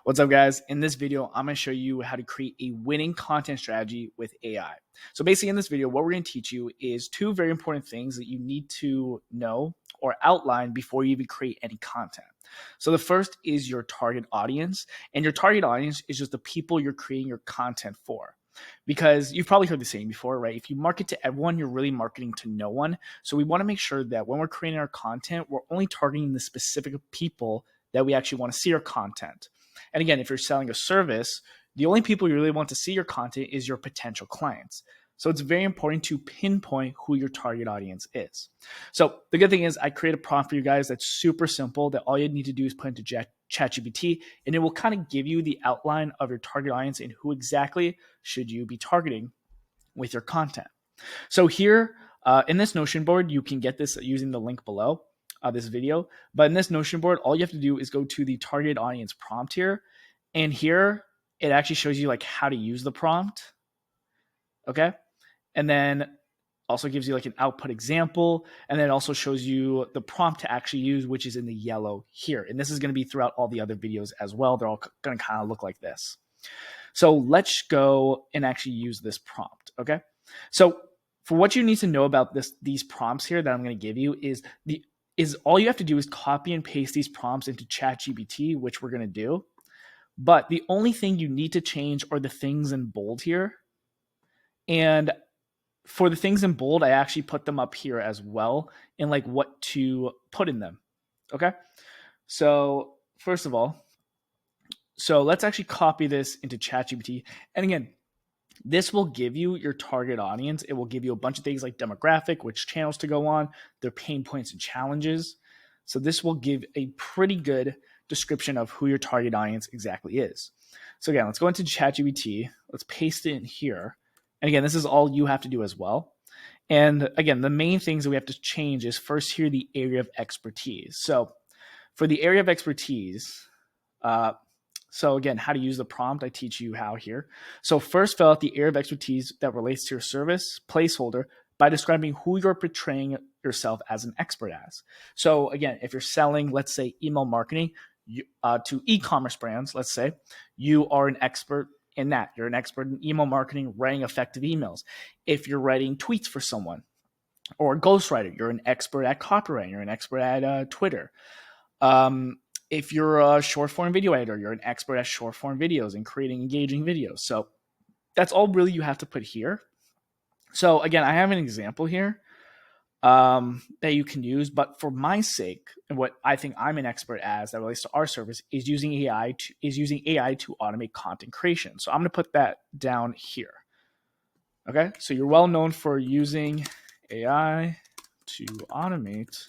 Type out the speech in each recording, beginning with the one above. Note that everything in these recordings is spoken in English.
What's up, guys? In this video, I'm going to show you how to create a winning content strategy with AI. So basically in this video, what we're going to teach you is two very important things that you need to know or outline before you even create any content. So the first is your target audience, and your target audience is just the people you're creating your content for. Because you've probably heard the saying before, right? If you market to everyone, you're really marketing to no one. So we want to make sure that when we're creating our content, we're only targeting the specific people that we actually want to see our content. And again, if you're selling a service, the only people you really want to see your content is your potential clients. So it's very important to pinpoint who your target audience is. So the good thing is I create a prompt for you guys that's super simple that all you need to do is put into ChatGPT, and it will kind of give you the outline of your target audience and who exactly should you be targeting with your content. So here in this Notion board, you can get this using the link below this video. But in this Notion board, all you have to do is go to the target audience prompt here. And here it actually shows you like how to use the prompt. Okay. And then also gives you like an output example. And then it also shows you the prompt to actually use, which is in the yellow here. And this is going to be throughout all the other videos as well. They're all going to kind of look like this. So let's go and actually use this prompt. Okay. So for what you need to know about these prompts here that I'm going to give you is all you have to do is copy and paste these prompts into ChatGPT, which we're going to do. But the only thing you need to change are the things in bold here. And for the things in bold, I actually put them up here as well and like what to put in them. Okay. So first of all, let's actually copy this into ChatGPT. And again, this will give you your target audience. It will give you a bunch of things like demographic, which channels to go on, their pain points and challenges. So this will give a pretty good description of who your target audience exactly is. So again, let's go into ChatGPT. Let's paste it in here. And again, this is all you have to do as well. And again, the main things that we have to change is first here, the area of expertise. So for the area of expertise, so again, how to use the prompt, I teach you how here. So first, fill out the area of expertise that relates to your service placeholder by describing who you're portraying yourself as an expert as. So again, if you're selling, let's say, email marketing to e-commerce brands, let's say, you are an expert in that. You're an expert in email marketing, writing effective emails. If you're writing tweets for someone or a ghostwriter, you're an expert at copywriting, you're an expert at Twitter. If you're a short form video editor, you're an expert at short form videos and creating engaging videos. So that's all really you have to put here. So again, I have an example here that you can use, but for my sake, and what I think I'm an expert as that relates to our service is using AI to automate content creation. So I'm going to put that down here. Okay, so you're well known for using AI to automate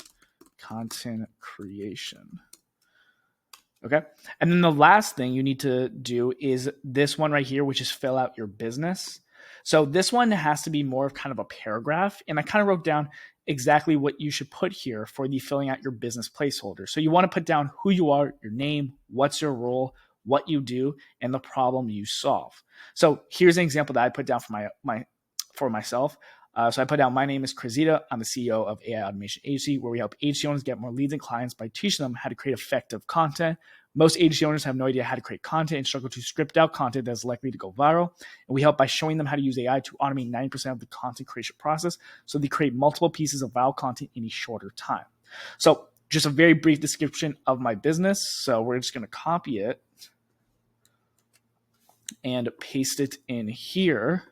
content creation. Okay. And then the last thing you need to do is this one right here, which is fill out your business. So this one has to be more of kind of a paragraph. And I kind of wrote down exactly what you should put here for the filling out your business placeholder. So you want to put down who you are, your name, what's your role, what you do, and the problem you solve. So here's an example that I put down for myself. So I put down, my name is Crizita. I'm the CEO of AI Automation Agency, where we help agency owners get more leads and clients by teaching them how to create effective content. Most agency owners have no idea how to create content and struggle to script out content that's likely to go viral. And we help by showing them how to use AI to automate 90% of the content creation process so they create multiple pieces of viral content in a shorter time. So just a very brief description of my business. So we're just going to copy it and paste it in here.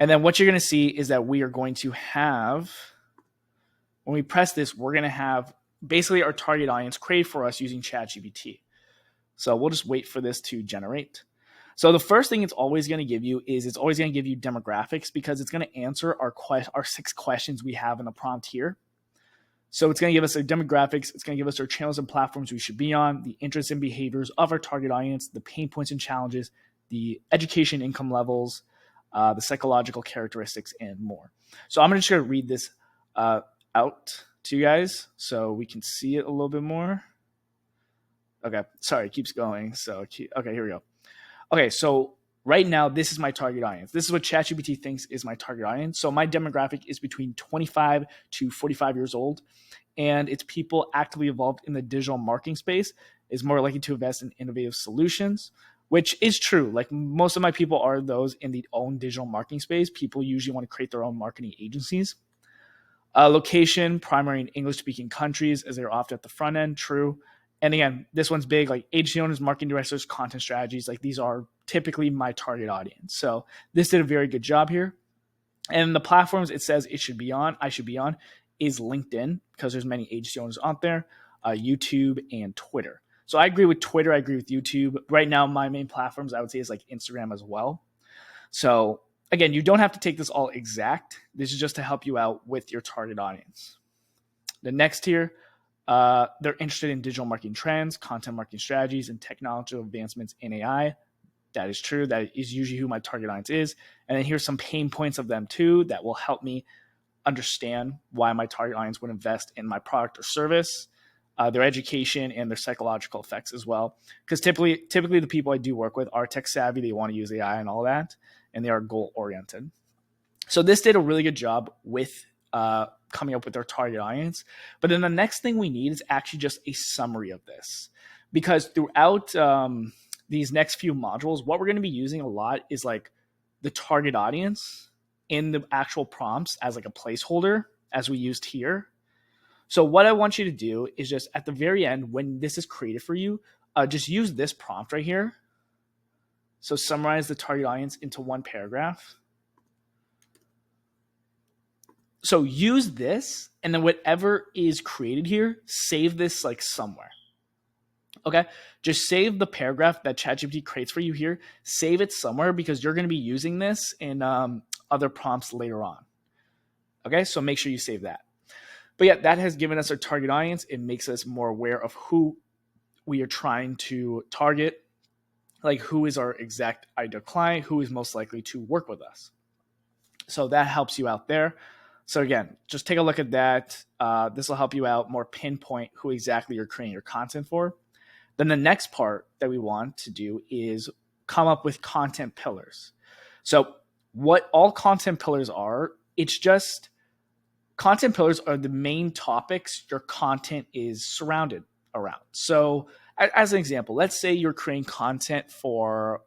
And then what you're going to see is that we are going to have, when we press this, we're going to have basically our target audience created for us using ChatGPT. So we'll just wait for this to generate. So the first thing it's always going to give you is it's always going to give you demographics, because it's going to answer our 6 questions we have in the prompt here. So it's going to give us our demographics. It's going to give us our channels and platforms we should be on, the interests and behaviors of our target audience, the pain points and challenges, the education income levels, the psychological characteristics, and more. So I'm just going to read this out to you guys so we can see it a little bit more. Okay, sorry, it keeps going. Okay, here we go. Okay, so right now, this is my target audience. This is what ChatGPT thinks is my target audience. So my demographic is between 25 to 45 years old, and it's people actively involved in the digital marketing space, is more likely to invest in innovative solutions, which is true. Like most of my people are those in the own digital marketing space. People usually want to create their own marketing agencies. Location, primary and English speaking countries, as they're often at the front end, true. And again, this one's big, like agency owners, marketing directors, content strategies. Like these are typically my target audience. So this did a very good job here. And the platforms it says it should be on, I should be on, is LinkedIn, because there's many agency owners out there, YouTube, and Twitter. So I agree with Twitter. I agree with YouTube. Right now, my main platforms I would say is like Instagram as well. So again, you don't have to take this all exact. This is just to help you out with your target audience. The next tier, they're interested in digital marketing trends, content marketing strategies, and technological advancements in AI. That is true. That is usually who my target audience is. And then here's some pain points of them too that will help me understand why my target audience would invest in my product or service, their education, and their psychological effects as well. Because typically the people I do work with are tech savvy. They want to use AI and all that, and they are goal oriented. So this did a really good job with coming up with their target audience. But then the next thing we need is actually just a summary of this, because throughout these next few modules, what we're going to be using a lot is like the target audience in the actual prompts as like a placeholder, as we used here. So what I want you to do is just at the very end, when this is created for you, just use this prompt right here. So summarize the target audience into one paragraph. So use this, and then whatever is created here, save this like somewhere. Okay, just save the paragraph that ChatGPT creates for you here. Save it somewhere, because you're going to be using this in other prompts later on. Okay, so make sure you save that. But yeah, that has given us our target audience. It makes us more aware of who we are trying to target, like who is our exact ideal client, who is most likely to work with us. So that helps you out there. So again, just take a look at that. This will help you out more pinpoint who exactly you're creating your content for. Then the next part that we want to do is come up with content pillars. So what all content pillars are, it's just content pillars are the main topics your content is surrounded around. So as an example, let's say you're creating content for,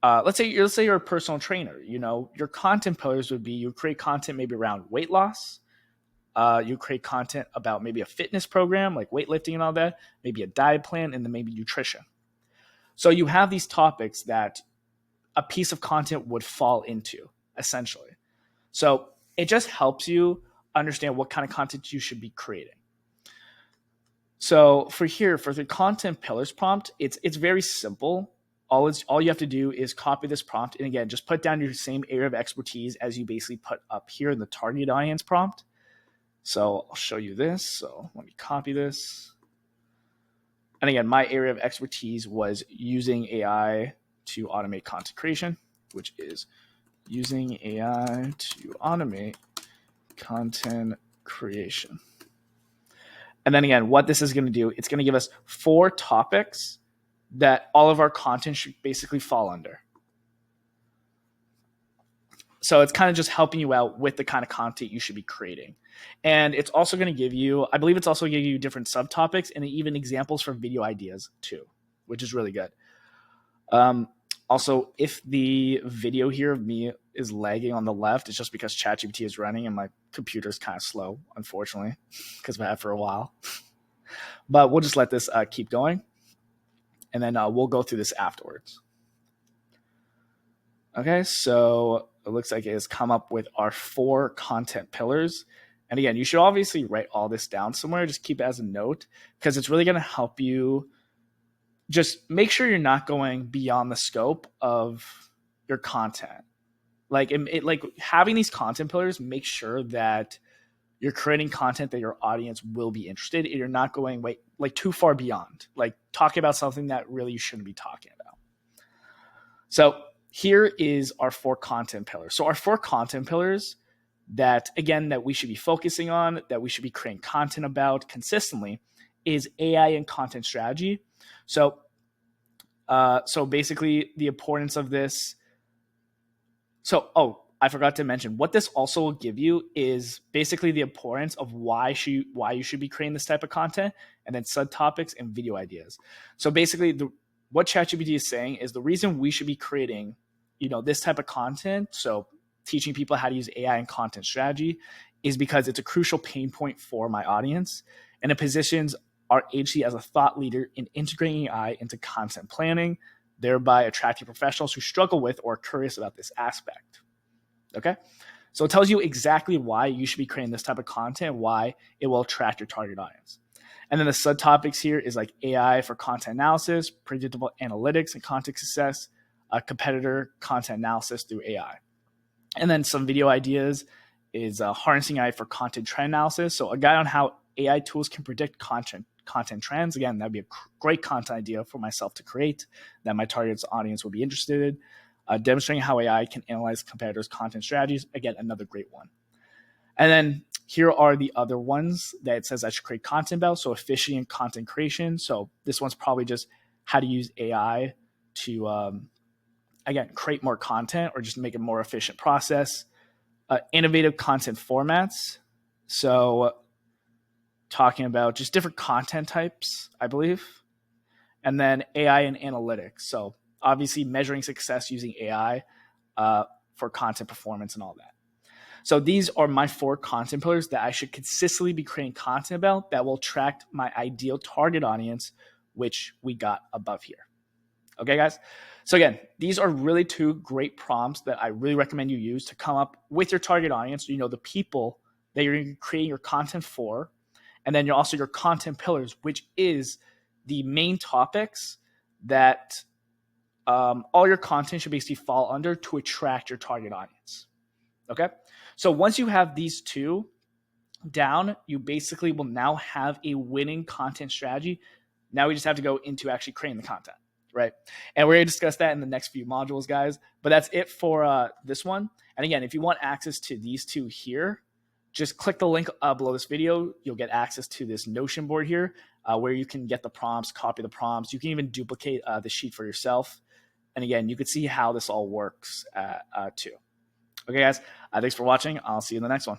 let's say you're a personal trainer. You know, your content pillars would be, you create content maybe around weight loss. You create content about maybe a fitness program like weightlifting and all that, maybe a diet plan, and then maybe nutrition. So you have these topics that a piece of content would fall into, essentially. So it just helps you understand what kind of content you should be creating. So for the content pillars prompt, it's very simple. All you have to do is copy this prompt, and again, just put down your same area of expertise as you basically put up here in the target audience prompt. So I'll show you this. So let me copy this. And again, my area of expertise was using AI to automate content creation, which is using AI to automate content creation. And then again, what this is going to do, it's going to give us 4 topics that all of our content should basically fall under. So it's kind of just helping you out with the kind of content you should be creating. And it's also going to give you, I believe it's also giving you different subtopics and even examples for video ideas too, which is really good. Also, if the video here of me is lagging on the left, it's just because ChatGPT is running and my computer is kind of slow, unfortunately, because I've had it for a while. But we'll just let this keep going, and then we'll go through this afterwards. Okay, so it looks like it has come up with our 4 content pillars. And again, you should obviously write all this down somewhere. Just keep it as a note, because it's really going to help you just make sure you're not going beyond the scope of your content. Like having these content pillars, make sure that you're creating content that your audience will be interested in. You're not going too far beyond, like talking about something that really you shouldn't be talking about. So here is our 4 content pillars. So our 4 content pillars that we should be focusing on, that we should be creating content about consistently, is AI and content strategy. So So basically, the importance of this. So, I forgot to mention what this also will give you is basically the importance of why you should be creating this type of content, and then subtopics and video ideas. So basically, what ChatGPT is saying is the reason we should be creating, this type of content. So teaching people how to use AI and content strategy is because it's a crucial pain point for my audience, and it positions our agency as a thought leader in integrating AI into content planning, thereby attracting professionals who struggle with or are curious about this aspect. Okay. So it tells you exactly why you should be creating this type of content, why it will attract your target audience. And then the subtopics here is like AI for content analysis, predictable analytics and content success, competitor content analysis through AI. And then some video ideas is harnessing AI for content trend analysis. So a guide on how AI tools can predict content trends. Again, that'd be a great content idea for myself to create that my target audience will be interested in. Demonstrating how AI can analyze competitors' content strategies. Again, another great one. And then here are the other ones that it says I should create content about. So efficiency in content creation. So this one's probably just how to use AI to, again, create more content or just make a more efficient process. Innovative content formats. So talking about just different content types, I believe. And then AI and analytics. So obviously measuring success using AI for content performance and all that. So these are my 4 content pillars that I should consistently be creating content about that will attract my ideal target audience, which we got above here. Okay, guys? So again, these are really 2 great prompts that I really recommend you use to come up with your target audience, the people that you're creating your content for, and then you're also your content pillars, which is the main topics that all your content should basically fall under to attract your target audience. Okay. So once you have these 2 down, you basically will now have a winning content strategy. Now we just have to go into actually creating the content, right? And we're going to discuss that in the next few modules, guys. But that's it for this one. And again, if you want access to these 2 here, just click the link below this video. You'll get access to this Notion board here where you can get the prompts, copy the prompts. You can even duplicate the sheet for yourself. And again, you can see how this all works too. Okay, guys, thanks for watching. I'll see you in the next one.